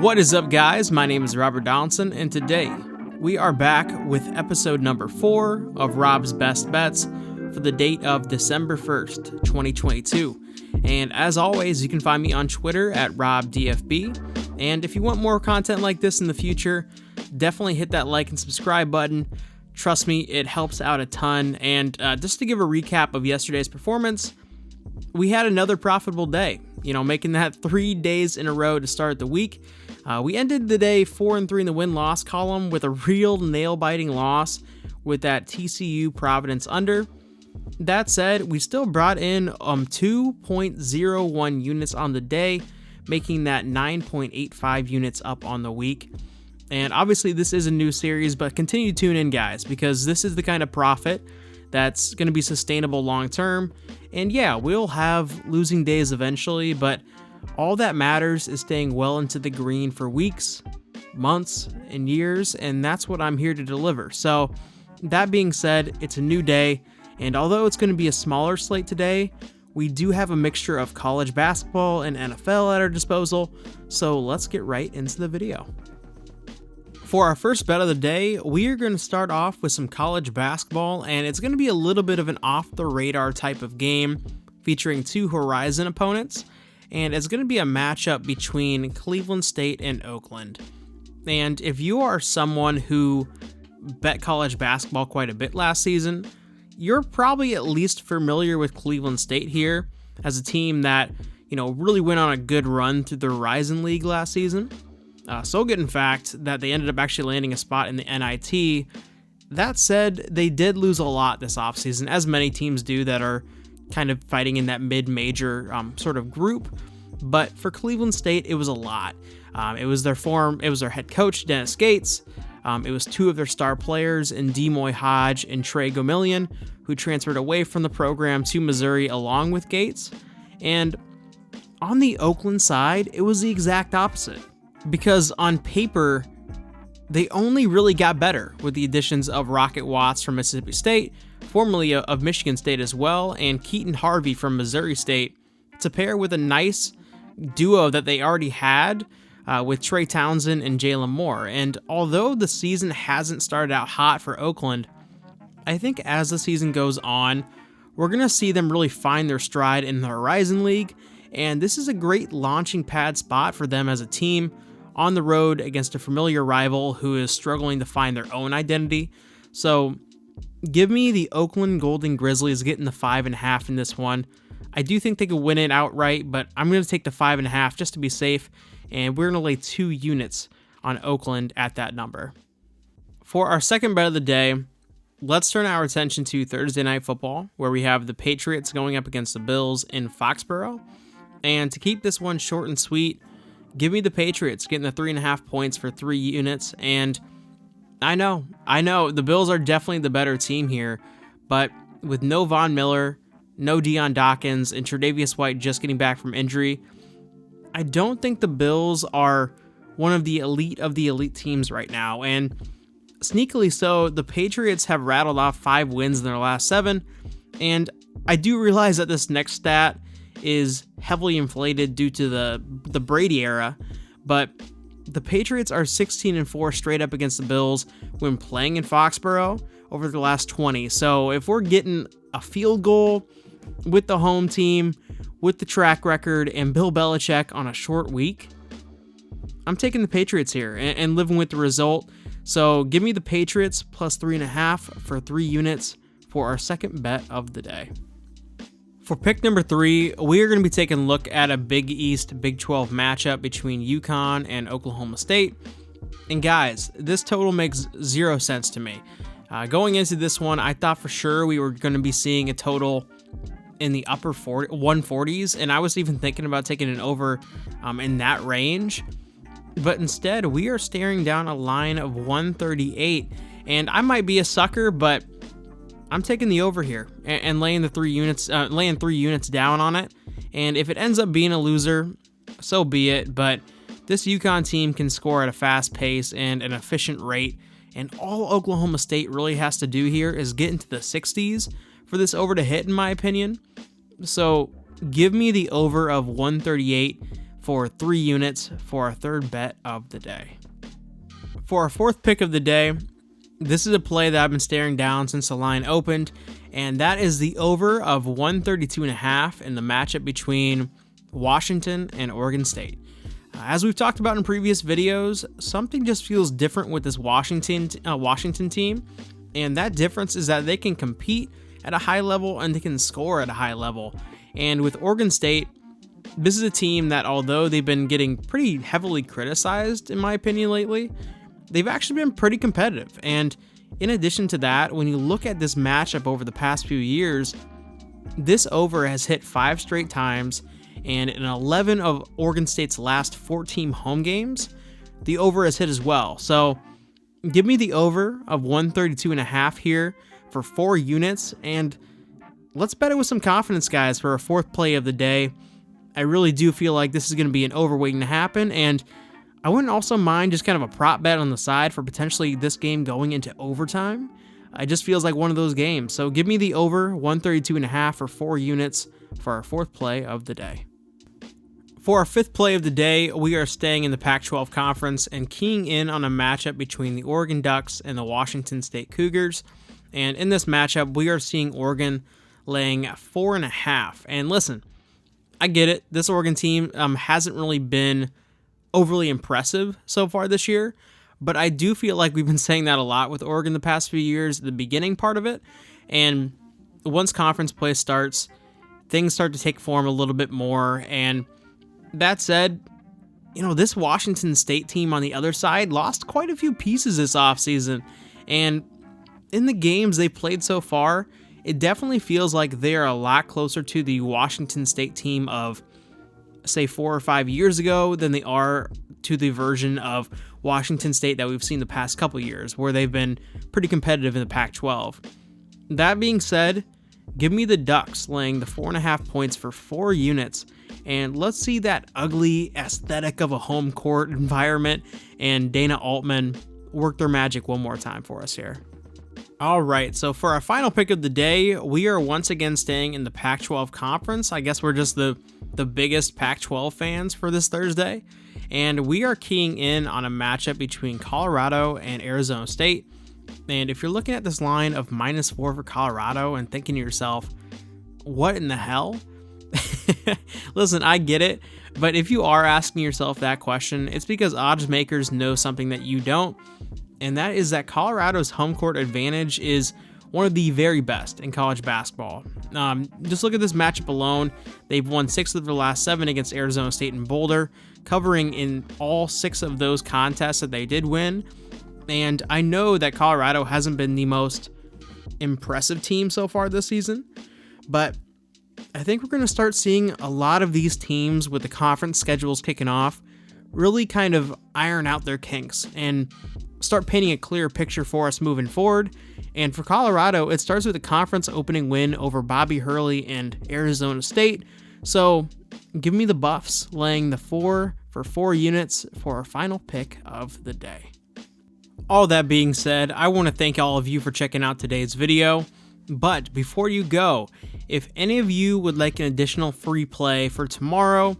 What is up, guys? My name is Robert Donaldson, and today we are back with episode number 4 of Rob's Best Bets for the date of December 1st, 2022. And as always, you can find me on Twitter at RobDFB. And if you want more content like this in the future, definitely hit that like and subscribe button. Trust me, it helps out a ton. And just to give a recap of yesterday's performance, we had another profitable day, making that 3 days in a row to start the week. We ended the day 4-3 in the win-loss column with a real nail-biting loss with that TCU Providence under. That said, we still brought in 2.01 units on the day, making that 9.85 units up on the week. And obviously this is a new series, but continue to tune in, guys, because this is the kind of profit that's going to be sustainable long term. And yeah, we'll have losing days eventually, but all that matters is staying well into the green for weeks, months, and years, and that's what I'm here to deliver. So that being said, it's a new day, and although it's going to be a smaller slate today, we do have a mixture of college basketball and NFL at our disposal, so let's get right into the video. For our first bet of the day, we are going to start off with some college basketball, and it's going to be a little bit of an off-the-radar type of game featuring two Horizon opponents, and it's going to be a matchup between Cleveland State and Oakland. And if you are someone who bet college basketball quite a bit last season, you're probably at least familiar with Cleveland State here as a team that, really went on a good run through the Horizon League last season. So good, in fact, that they ended up actually landing a spot in the NIT. That said, they did lose a lot this offseason, as many teams do that are kind of fighting in that mid-major sort of group. But for Cleveland State, it was a lot. It was their head coach, Dennis Gates. It was two of their star players in Demoy Hodge and Trey Gomillion, who transferred away from the program to Missouri along with Gates. And on the Oakland side, it was the exact opposite. Because on paper, they only really got better with the additions of Rocket Watts from Mississippi State, formerly of Michigan State as well, and Keaton Harvey from Missouri State, to pair with a nice duo that they already had with Trey Townsend and Jalen Moore. And although the season hasn't started out hot for Oakland, I think as the season goes on, we're going to see them really find their stride in the Horizon League, and this is a great launching pad spot for them as a team on the road against a familiar rival who is struggling to find their own identity. So give me the Oakland Golden Grizzlies getting the 5.5 in this one. I do think they could win it outright, but I'm going to take the 5.5 just to be safe, and we're going to lay 2 units on Oakland at that number. For our second bet of the day, let's turn our attention to Thursday Night Football, where we have the Patriots going up against the Bills in Foxborough. And to keep this one short and sweet, give me the Patriots getting the 3.5 points for 3 units. And I know, the Bills are definitely the better team here, but with no Von Miller, no Deion Dawkins, and Tre'Davious White just getting back from injury, I don't think the Bills are one of the elite teams right now. And sneakily so, the Patriots have rattled off 5 wins in their last 7, and I do realize that this next stat is heavily inflated due to the Brady era, but the Patriots are 16-4 straight up against the Bills when playing in Foxborough over the last 20. So if we're getting a field goal with the home team, with the track record, and Bill Belichick on a short week, I'm taking the Patriots here and living with the result. So give me the Patriots plus 3.5 for 3 units for our second bet of the day. For pick number 3, we are going to be taking a look at a Big East Big 12 matchup between UConn and Oklahoma State. And guys, this total makes 0 sense to me. Going into this one, I thought for sure we were going to be seeing a total in the upper 140s, and I was even thinking about taking an over in that range. But instead, we are staring down a line of 138, and I might be a sucker, but I'm taking the over here and laying 3 units down on it. And if it ends up being a loser, so be it. But this UConn team can score at a fast pace and an efficient rate. And all Oklahoma State really has to do here is get into the 60s for this over to hit, in my opinion. So give me the over of 138 for 3 units for our third bet of the day. For our fourth pick of the day, this is a play that I've been staring down since the line opened, and that is the over of 132.5 in the matchup between Washington and Oregon State. As we've talked about in previous videos, something just feels different with this Washington team, and that difference is that they can compete at a high level and they can score at a high level. And with Oregon State, this is a team that, although they've been getting pretty heavily criticized, in my opinion, lately, they've actually been pretty competitive. And in addition to that, when you look at this matchup over the past few years, this over has hit 5 straight times, and in 11 of Oregon State's last 14 home games, the over has hit as well. So give me the over of 132.5 here for 4 units, and let's bet it with some confidence, guys, for our fourth play of the day. I really do feel like this is going to be an over waiting to happen, and I wouldn't also mind just kind of a prop bet on the side for potentially this game going into overtime. It just feels like one of those games. So give me the over 132.5 for 4 units for our fourth play of the day. For our fifth play of the day, we are staying in the Pac-12 conference and keying in on a matchup between the Oregon Ducks and the Washington State Cougars. And in this matchup, we are seeing Oregon laying 4.5. And listen, I get it. This Oregon team hasn't really been overly impressive so far this year, but I do feel like we've been saying that a lot with Oregon the past few years, the beginning part of it. And once conference play starts, things start to take form a little bit more. And that said, this Washington State team on the other side lost quite a few pieces this offseason. And in the games they played so far, it definitely feels like they are a lot closer to the Washington State team of, say, 4 or 5 years ago than they are to the version of Washington State that we've seen the past couple years, where they've been pretty competitive in the Pac-12. That being said, give me the Ducks laying the 4.5 points for 4 units, and let's see that ugly aesthetic of a home court environment and Dana Altman work their magic one more time for us here. All right, so for our final pick of the day, we are once again staying in the Pac-12 conference. I guess we're just the biggest Pac-12 fans for this Thursday, and we are keying in on a matchup between Colorado and Arizona State. And if you're looking at this line of -4 for Colorado and thinking to yourself, what in the hell? Listen, I get it, but if you are asking yourself that question, it's because odds makers know something that you don't, and that is that Colorado's home court advantage is one of the very best in college basketball. Just look at this matchup alone. They've won 6 of their last 7 against Arizona State and Boulder, covering in all 6 of those contests that they did win. And I know that Colorado hasn't been the most impressive team so far this season, but I think we're going to start seeing a lot of these teams with the conference schedules kicking off really kind of iron out their kinks and start painting a clear picture for us moving forward. And for Colorado, it starts with a conference opening win over Bobby Hurley and Arizona State. So give me the Buffs laying the 4 for 4 units for our final pick of the day. All that being said, I want to thank all of you for checking out today's video. But before you go, if any of you would like an additional free play for tomorrow,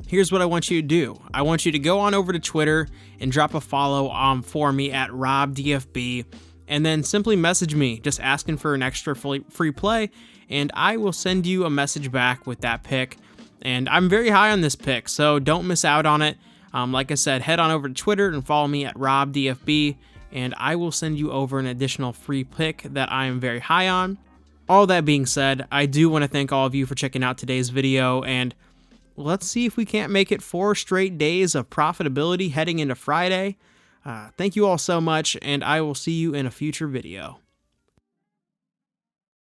here's what I want you to do. I want you to go on over to Twitter and drop a follow for me at RobDFB, and then simply message me just asking for an extra free play, and I will send you a message back with that pick. And I'm very high on this pick, so don't miss out on it. Like I said, head on over to Twitter and follow me at RobDFB, and I will send you over an additional free pick that I am very high on. All that being said, I do want to thank all of you for checking out today's video, and let's see if we can't make it 4 straight days of profitability heading into Friday. Thank you all so much, and I will see you in a future video.